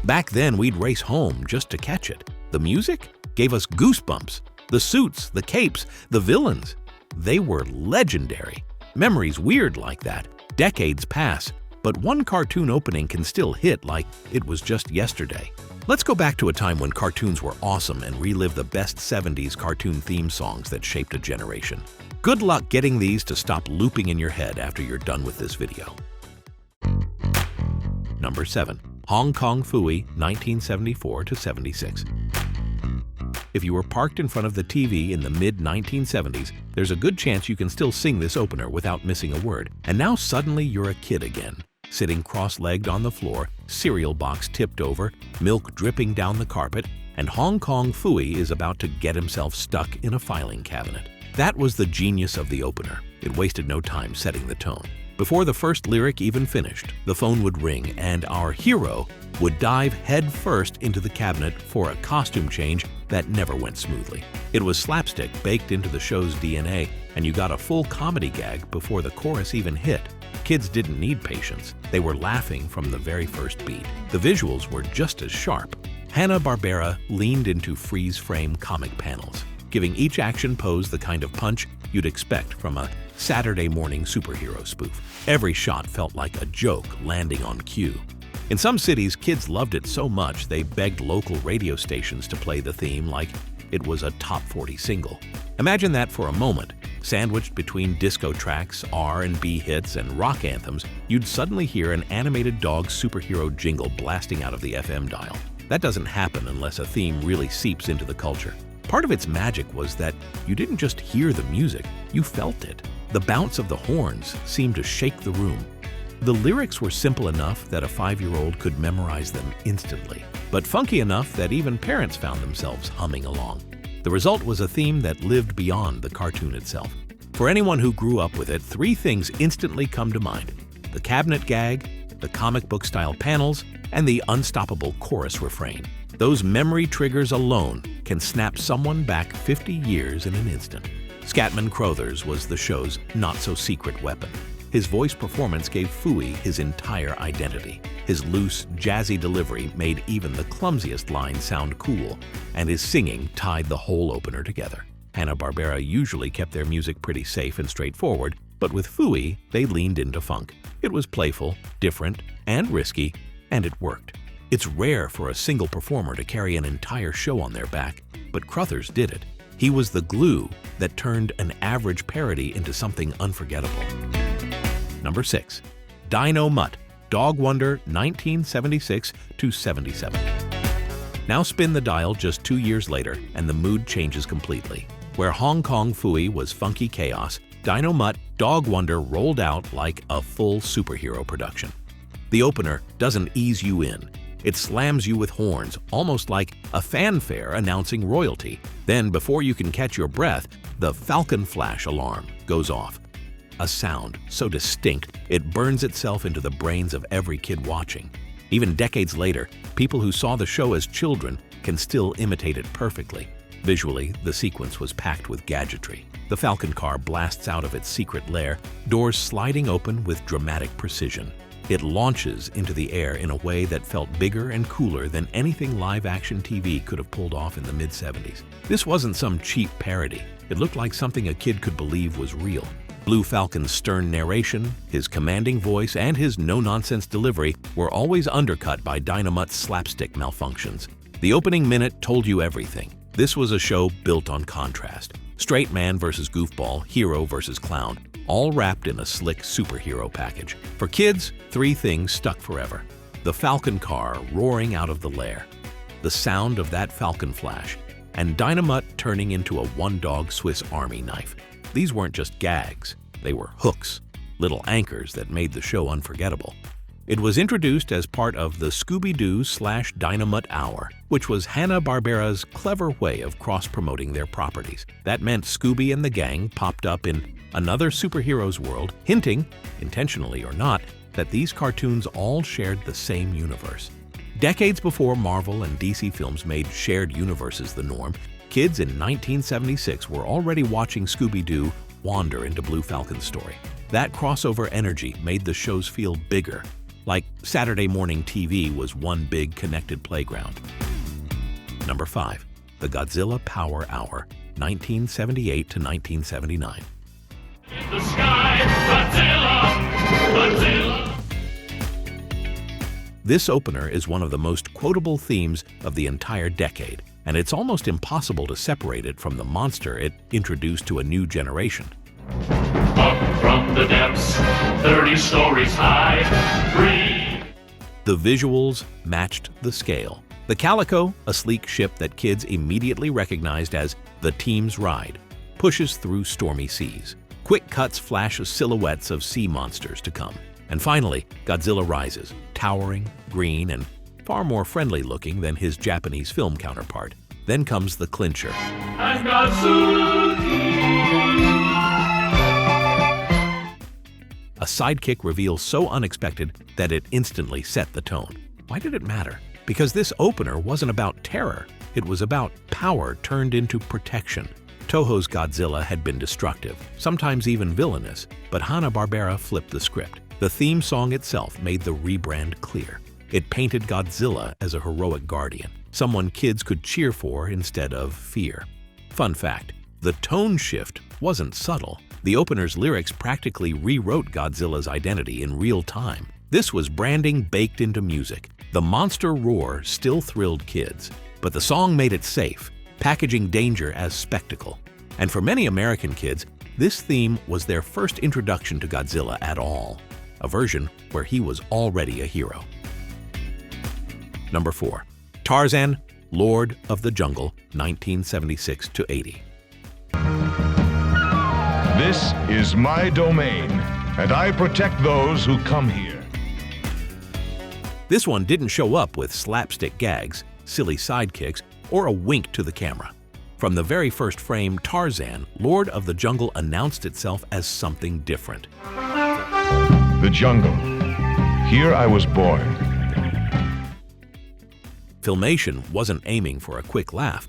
Back then, we'd race home just to catch it. The music gave us goosebumps. The suits, the capes, the villains. They were legendary. Memories weird like that. Decades pass, but one cartoon opening can still hit like it was just yesterday. Let's go back to a time when cartoons were awesome and relive the best 70s cartoon theme songs that shaped a generation. Good luck getting these to stop looping in your head after you're done with this video. Number 7. Hong Kong Phooey, 1974-76. If you were parked in front of the TV in the mid-1970s, there's a good chance you can still sing this opener without missing a word. And now suddenly you're a kid again, sitting cross-legged on the floor, cereal box tipped over, milk dripping down the carpet, and Hong Kong Phooey is about to get himself stuck in a filing cabinet. That was the genius of the opener. It wasted no time setting the tone. Before the first lyric even finished, the phone would ring and our hero would dive head first into the cabinet for a costume change that never went smoothly. It was slapstick baked into the show's DNA, and you got a full comedy gag before the chorus even hit. Kids didn't need patience. They were laughing from the very first beat. The visuals were just as sharp. Hanna-Barbera leaned into freeze-frame comic panels, giving each action pose the kind of punch you'd expect from a Saturday morning superhero spoof. Every shot felt like a joke landing on cue. In some cities, kids loved it so much they begged local radio stations to play the theme like it was a top 40 single. Imagine that for a moment. Sandwiched between disco tracks, R&B hits, and rock anthems, you'd suddenly hear an animated dog superhero jingle blasting out of the FM dial. That doesn't happen unless a theme really seeps into the culture. Part of its magic was that you didn't just hear the music, you felt it. The bounce of the horns seemed to shake the room. The lyrics were simple enough that a 5-year-old could memorize them instantly, but funky enough that even parents found themselves humming along. The result was a theme that lived beyond the cartoon itself. For anyone who grew up with it, 3 things instantly come to mind: the cabinet gag, the comic book-style panels, and the unstoppable chorus refrain. Those memory triggers alone can snap someone back 50 years in an instant. Scatman Crothers was the show's not-so-secret weapon. His voice performance gave Phooey his entire identity. His loose, jazzy delivery made even the clumsiest lines sound cool, and his singing tied the whole opener together. Hanna-Barbera usually kept their music pretty safe and straightforward, but with Phooey, they leaned into funk. It was playful, different, and risky, and it worked. It's rare for a single performer to carry an entire show on their back, but Crothers did it. He was the glue that turned an average parody into something unforgettable. Number 6. Dynomutt, Dog Wonder, 1976-77. Now spin the dial just 2 years later, and the mood changes completely. Where Hong Kong Phooey was funky chaos, Dynomutt, Dog Wonder rolled out like a full superhero production. The opener doesn't ease you in. It slams you with horns, almost like a fanfare announcing royalty. Then, before you can catch your breath, the Falcon-Flash alarm goes off. A sound so distinct, it burns itself into the brains of every kid watching. Even decades later, people who saw the show as children can still imitate it perfectly. Visually, the sequence was packed with gadgetry. The Falcon car blasts out of its secret lair, doors sliding open with dramatic precision. It launches into the air in a way that felt bigger and cooler than anything live-action TV could have pulled off in the mid-70s. This wasn't some cheap parody. It looked like something a kid could believe was real. Blue Falcon's stern narration, his commanding voice, and his no-nonsense delivery were always undercut by Dynomutt's slapstick malfunctions. The opening minute told you everything. This was a show built on contrast. Straight man versus goofball, hero versus clown, all wrapped in a slick superhero package. For kids, 3 things stuck forever. The Falcon car roaring out of the lair, the sound of that Falcon-Flash, and Dynomutt turning into a one-dog Swiss Army knife. These weren't just gags, they were hooks, little anchors that made the show unforgettable. It was introduced as part of the Scooby-Doo/Dynomutt Hour, which was Hanna-Barbera's clever way of cross-promoting their properties. That meant Scooby and the gang popped up in another superhero's world, hinting, intentionally or not, that these cartoons all shared the same universe. Decades before Marvel and DC films made shared universes the norm, kids in 1976 were already watching Scooby-Doo wander into Blue Falcon's story. That crossover energy made the shows feel bigger, like Saturday morning TV was one big connected playground. Number 5. The Godzilla Power Hour, 1978 to 1979. In the sky, Godzilla, Godzilla. This opener is one of the most quotable themes of the entire decade, and it's almost impossible to separate it from the monster it introduced to a new generation. Up from the depths, 30 stories high, breathe. The visuals matched the scale. The Calico, a sleek ship that kids immediately recognized as the team's ride, pushes through stormy seas. Quick cuts flash silhouettes of sea monsters to come. And finally, Godzilla rises, towering, green, and far more friendly-looking than his Japanese film counterpart. Then comes the clincher. And Godzuki. A sidekick reveal so unexpected that it instantly set the tone. Why did it matter? Because this opener wasn't about terror. It was about power turned into protection. Toho's Godzilla had been destructive, sometimes even villainous, but Hanna-Barbera flipped the script. The theme song itself made the rebrand clear. It painted Godzilla as a heroic guardian, someone kids could cheer for instead of fear. Fun fact, the tone shift wasn't subtle. The opener's lyrics practically rewrote Godzilla's identity in real time. This was branding baked into music. The monster roar still thrilled kids, but the song made it safe, packaging danger as spectacle. And for many American kids, this theme was their first introduction to Godzilla at all, a version where he was already a hero. Number 4. Tarzan, Lord of the Jungle, 1976 to 80. This is my domain, and I protect those who come here. This one didn't show up with slapstick gags, silly sidekicks, or a wink to the camera. From the very first frame, Tarzan, Lord of the Jungle, announced itself as something different. The jungle. Here I was born. Filmation wasn't aiming for a quick laugh.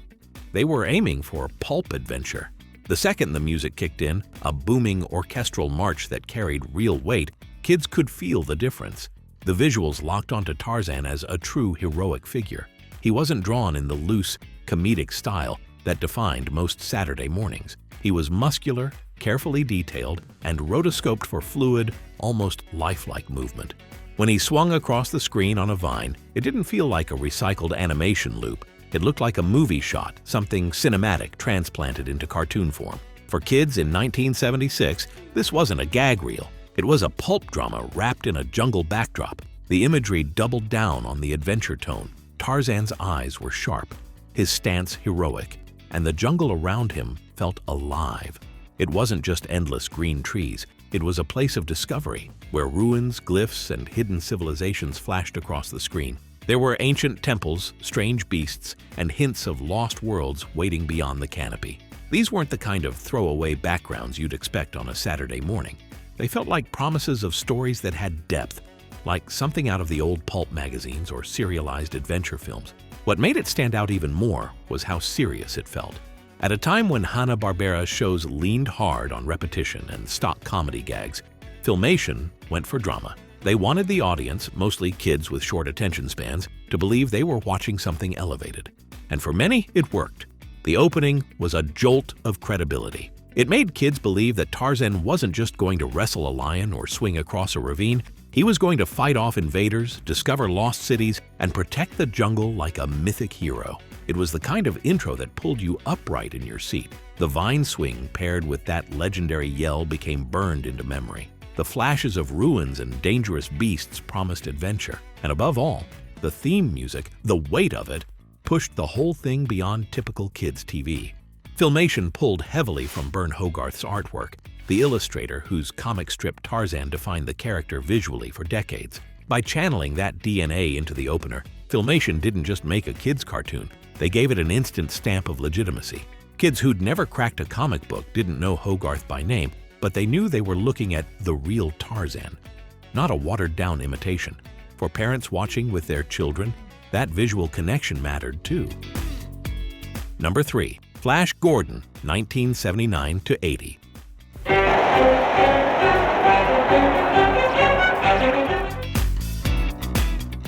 They were aiming for pulp adventure. The second the music kicked in, a booming orchestral march that carried real weight, kids could feel the difference. The visuals locked onto Tarzan as a true heroic figure. He wasn't drawn in the loose, comedic style that defined most Saturday mornings. He was muscular, carefully detailed, and rotoscoped for fluid, almost lifelike movement. When he swung across the screen on a vine, it didn't feel like a recycled animation loop. It looked like a movie shot, something cinematic transplanted into cartoon form. For kids in 1976, this wasn't a gag reel. It was a pulp drama wrapped in a jungle backdrop. The imagery doubled down on the adventure tone. Tarzan's eyes were sharp, his stance heroic, and the jungle around him felt alive. It wasn't just endless green trees. It was a place of discovery, where ruins, glyphs, and hidden civilizations flashed across the screen. There were ancient temples, strange beasts, and hints of lost worlds waiting beyond the canopy. These weren't the kind of throwaway backgrounds you'd expect on a Saturday morning. They felt like promises of stories that had depth, like something out of the old pulp magazines or serialized adventure films. What made it stand out even more was how serious it felt. At a time when Hanna-Barbera shows leaned hard on repetition and stock comedy gags, Filmation went for drama. They wanted the audience, mostly kids with short attention spans, to believe they were watching something elevated. And for many, it worked. The opening was a jolt of credibility. It made kids believe that Tarzan wasn't just going to wrestle a lion or swing across a ravine. He was going to fight off invaders, discover lost cities, and protect the jungle like a mythic hero. It was the kind of intro that pulled you upright in your seat. The vine swing paired with that legendary yell became burned into memory. The flashes of ruins and dangerous beasts promised adventure. And above all, the theme music, the weight of it, pushed the whole thing beyond typical kids' TV. Filmation pulled heavily from Bern Hogarth's artwork, the illustrator whose comic strip Tarzan defined the character visually for decades. By channeling that DNA into the opener, Filmation didn't just make a kids' cartoon, they gave it an instant stamp of legitimacy. Kids who'd never cracked a comic book didn't know Hogarth by name, but they knew they were looking at the real Tarzan, not a watered-down imitation. For parents watching with their children, that visual connection mattered too. Number 3. Flash Gordon, 1979 to 80.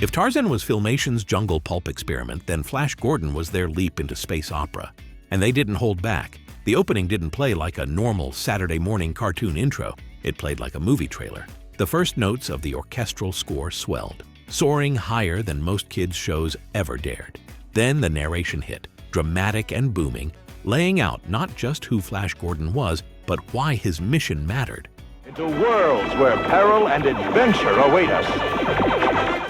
If Tarzan was Filmation's jungle pulp experiment, then Flash Gordon was their leap into space opera. And they didn't hold back. The opening didn't play like a normal Saturday morning cartoon intro. It played like a movie trailer. The first notes of the orchestral score swelled, soaring higher than most kids' shows ever dared. Then the narration hit, dramatic and booming, laying out not just who Flash Gordon was, but why his mission mattered. Into worlds where peril and adventure await us.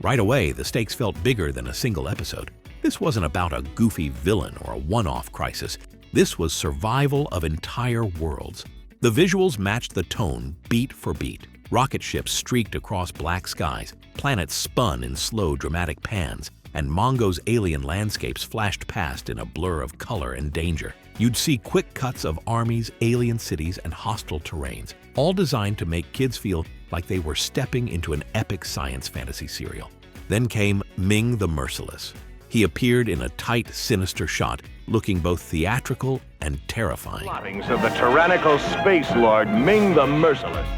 Right away, the stakes felt bigger than a single episode. This wasn't about a goofy villain or a one-off crisis. This was survival of entire worlds. The visuals matched the tone beat for beat. Rocket ships streaked across black skies, planets spun in slow, dramatic pans, and Mongo's alien landscapes flashed past in a blur of color and danger. You'd see quick cuts of armies, alien cities, and hostile terrains, all designed to make kids feel like they were stepping into an epic science fantasy serial. Then came Ming the Merciless. He appeared in a tight, sinister shot, looking both theatrical and terrifying. Plottings of the tyrannical space lord Ming the Merciless.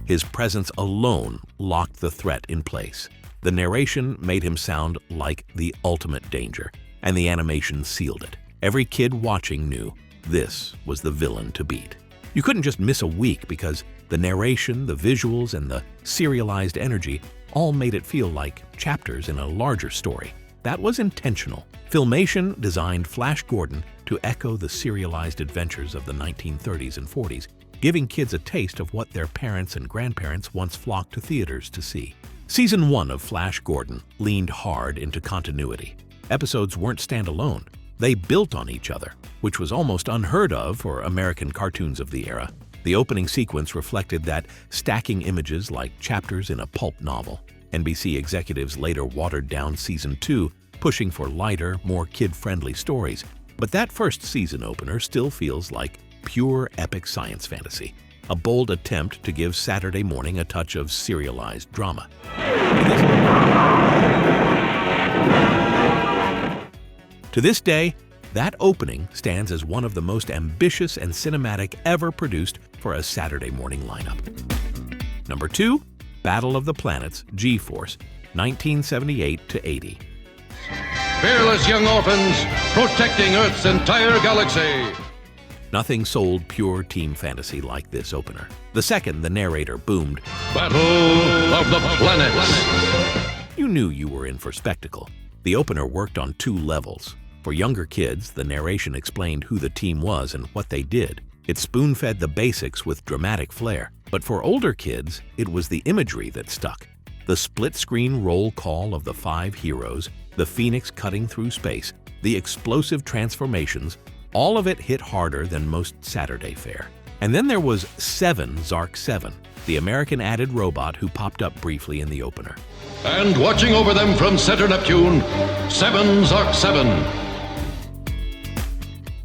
His presence alone locked the threat in place. The narration made him sound like the ultimate danger, and the animation sealed it. Every kid watching knew this was the villain to beat. You couldn't just miss a week because the narration, the visuals, and the serialized energy all made it feel like chapters in a larger story. That was intentional. Filmation designed Flash Gordon to echo the serialized adventures of the 1930s and 40s, giving kids a taste of what their parents and grandparents once flocked to theaters to see. Season 1 of Flash Gordon leaned hard into continuity. Episodes weren't standalone. They built on each other, which was almost unheard of for American cartoons of the era. The opening sequence reflected that, stacking images like chapters in a pulp novel. NBC executives later watered down Season 2, pushing for lighter, more kid-friendly stories. But that first season opener still feels like pure epic science fantasy, a bold attempt to give Saturday morning a touch of serialized drama. To this day, that opening stands as one of the most ambitious and cinematic ever produced for a Saturday morning lineup. Number 2, Battle of the Planets, G-Force, 1978 to 80. Fearless young orphans protecting Earth's entire galaxy. Nothing sold pure team fantasy like this opener. The second the narrator boomed, Battle of the Planets. you knew you were in for spectacle. The opener worked on 2 levels. For younger kids, the narration explained who the team was and what they did. It spoon-fed the basics with dramatic flair. But for older kids, it was the imagery that stuck. The split-screen roll call of the 5 heroes, the Phoenix cutting through space, the explosive transformations, all of it hit harder than most Saturday fare. And then there was 7 Zark 7, the American added robot who popped up briefly in the opener. And watching over them from Center Neptune, 7 Zark 7.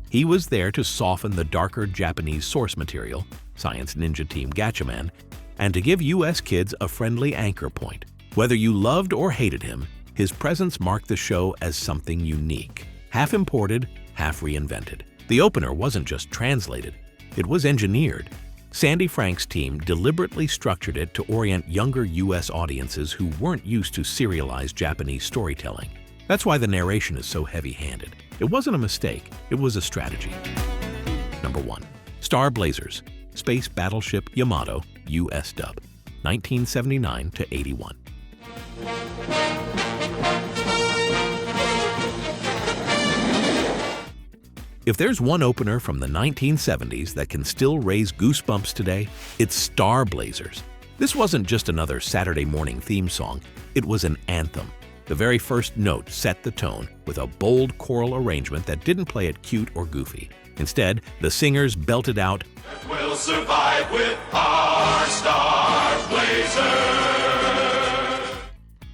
He was there to soften the darker Japanese source material, Science Ninja Team Gatchaman, and to give US kids a friendly anchor point. Whether you loved or hated him, his presence marked the show as something unique, half imported, half reinvented. The opener wasn't just translated, it was engineered. Sandy Frank's team deliberately structured it to orient younger US audiences who weren't used to serialized Japanese storytelling. That's why the narration is so heavy-handed. It wasn't a mistake, it was a strategy. Number 1. Star Blazers, Space Battleship Yamato, US dub, 1979 to 81. If there's one opener from the 1970s that can still raise goosebumps today, it's Star Blazers. This wasn't just another Saturday morning theme song, it was an anthem. The very first note set the tone with a bold choral arrangement that didn't play it cute or goofy. Instead, the singers belted out, We'll survive with our Star Blazer.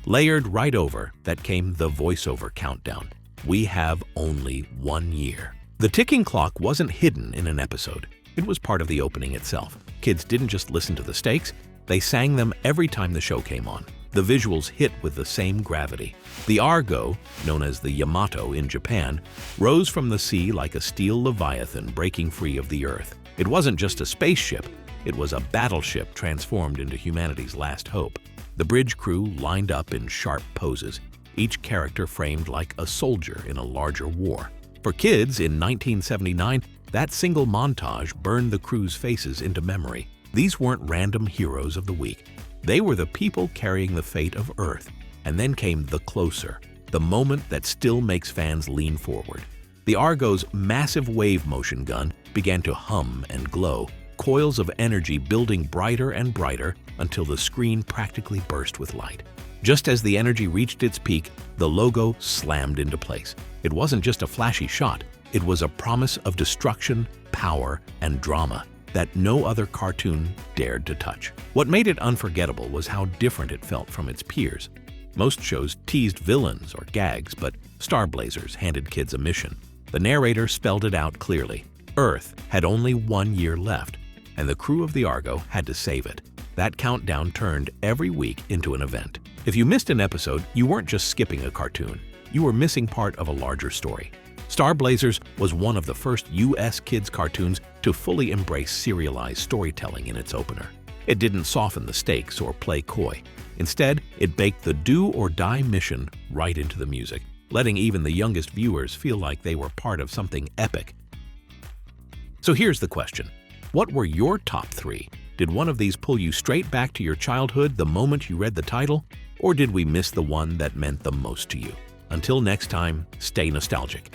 Layered right over that came the voiceover countdown. We have only 1 year. The ticking clock wasn't hidden in an episode. It was part of the opening itself. Kids didn't just listen to the stakes, they sang them every time the show came on. The visuals hit with the same gravity. The Argo, known as the Yamato in Japan, rose from the sea like a steel leviathan breaking free of the Earth. It wasn't just a spaceship, it was a battleship transformed into humanity's last hope. The bridge crew lined up in sharp poses, each character framed like a soldier in a larger war. For kids in 1979, that single montage burned the crew's faces into memory. These weren't random heroes of the week. They were the people carrying the fate of Earth. And then came the closer, the moment that still makes fans lean forward. The Argo's massive wave motion gun began to hum and glow, coils of energy building brighter and brighter until the screen practically burst with light. Just as the energy reached its peak, the logo slammed into place. It wasn't just a flashy shot, it was a promise of destruction, power, and drama that no other cartoon dared to touch. What made it unforgettable was how different it felt from its peers. Most shows teased villains or gags, but Star Blazers handed kids a mission. The narrator spelled it out clearly. Earth had only 1 year left, and the crew of the Argo had to save it. That countdown turned every week into an event. If you missed an episode, you weren't just skipping a cartoon. You were missing part of a larger story. Star Blazers was one of the first U.S. kids' cartoons to fully embrace serialized storytelling in its opener. It didn't soften the stakes or play coy. Instead, it baked the do-or-die mission right into the music, letting even the youngest viewers feel like they were part of something epic. So here's the question. What were your top 3? Did one of these pull you straight back to your childhood the moment you read the title? Or did we miss the one that meant the most to you? Until next time, stay nostalgic.